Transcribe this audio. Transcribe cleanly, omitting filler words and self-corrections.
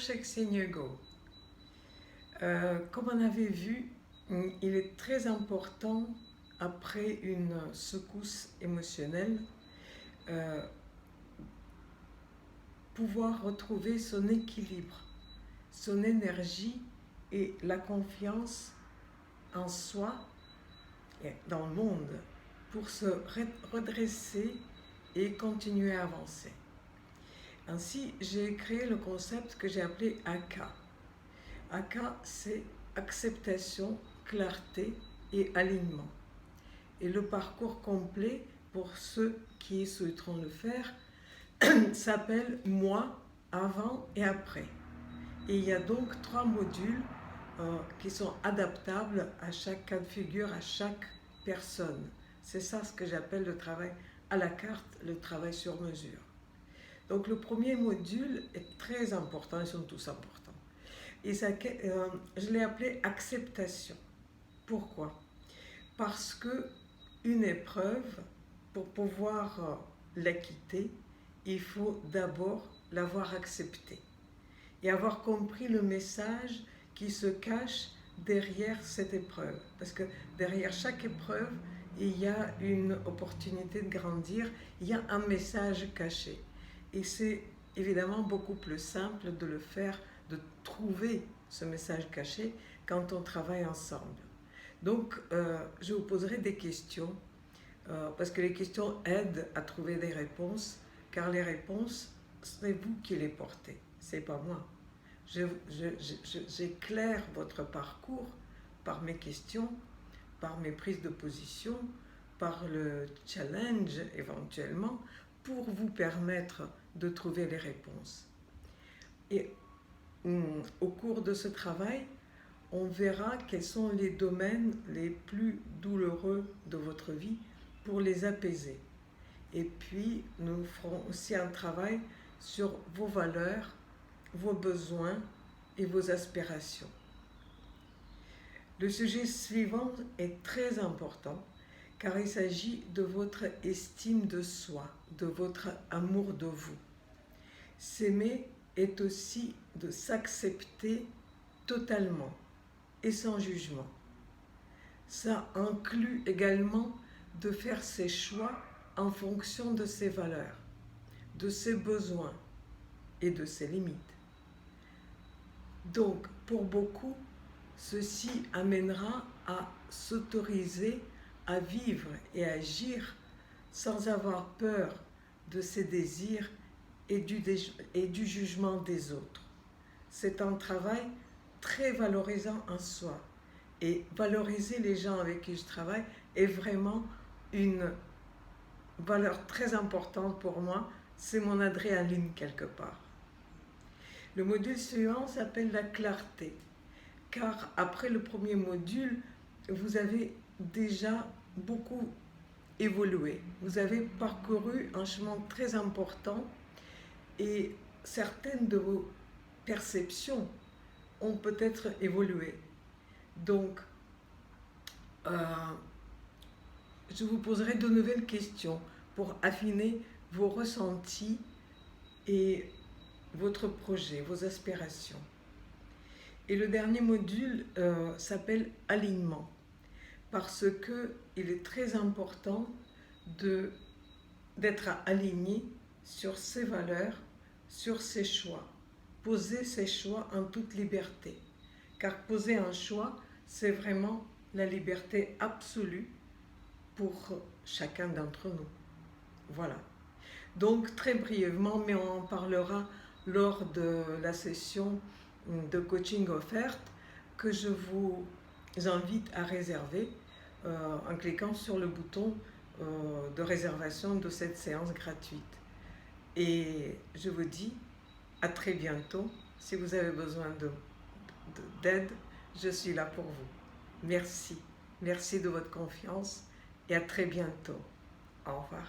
Cheikh Senego. Comme on avait vu, il est très important, après une secousse émotionnelle, euh, pouvoir retrouver son équilibre, son énergie et la confiance en soi et dans le monde pour se redresser et continuer à avancer. Ainsi, j'ai créé le concept que j'ai appelé AKA. AKA, c'est acceptation, clarté et alignement. Et le parcours complet, pour ceux qui souhaiteront le faire, s'appelle Moi, avant et après. Et il y a donc 3 modules qui sont adaptables à chaque cas de figure, à chaque personne. C'est ça ce que j'appelle le travail à la carte, le travail sur mesure. Donc le premier module est très important, ils sont tous importants. Et ça, je l'ai appelé acceptation. Pourquoi? Parce que une épreuve, pour pouvoir la quitter, il faut d'abord l'avoir acceptée et avoir compris le message qui se cache derrière cette épreuve. Parce que derrière chaque épreuve, il y a une opportunité de grandir, il y a un message caché. Et c'est évidemment beaucoup plus simple de le faire, de trouver ce message caché quand on travaille ensemble. Donc, je vous poserai des questions, parce que les questions aident à trouver des réponses, car les réponses, c'est vous qui les portez, c'est pas moi. J'éclaire votre parcours par mes questions, par mes prises de position, par le challenge éventuellement, pour vous permettre de trouver les réponses. Et au cours de ce travail, on verra quels sont les domaines les plus douloureux de votre vie pour les apaiser. Et puis, nous ferons aussi un travail sur vos valeurs, vos besoins et vos aspirations. Le sujet suivant est très important car il s'agit de votre estime de soi, de votre amour de vous. S'aimer est aussi de s'accepter totalement et sans jugement. Ça inclut également de faire ses choix en fonction de ses valeurs, de ses besoins et de ses limites. Donc, pour beaucoup, ceci amènera à s'autoriser à vivre et à agir sans avoir peur de ses désirs et du jugement des autres. C'est un travail très valorisant en soi. Et valoriser les gens avec qui je travaille est vraiment une valeur très importante pour moi. C'est mon adrénaline quelque part. Le module suivant s'appelle la clarté, car après le premier module, vous avez déjà beaucoup évolué. Vous avez parcouru un chemin très important et certaines de vos perceptions ont peut-être évolué. Donc, je vous poserai de nouvelles questions pour affiner vos ressentis et votre projet, vos aspirations. Et le dernier module s'appelle alignement, parce qu'il est très important d'être aligné sur ses valeurs, sur ses choix. Poser ses choix en toute liberté. Car poser un choix, c'est vraiment la liberté absolue pour chacun d'entre nous. Voilà. Donc, très brièvement, mais on en parlera lors de la session de coaching offerte que je vous invite à réserver en cliquant sur le bouton de réservation de cette séance gratuite. Et je vous dis à très bientôt. Si vous avez besoin d'aide, je suis là pour vous. Merci. Merci de votre confiance et à très bientôt. Au revoir.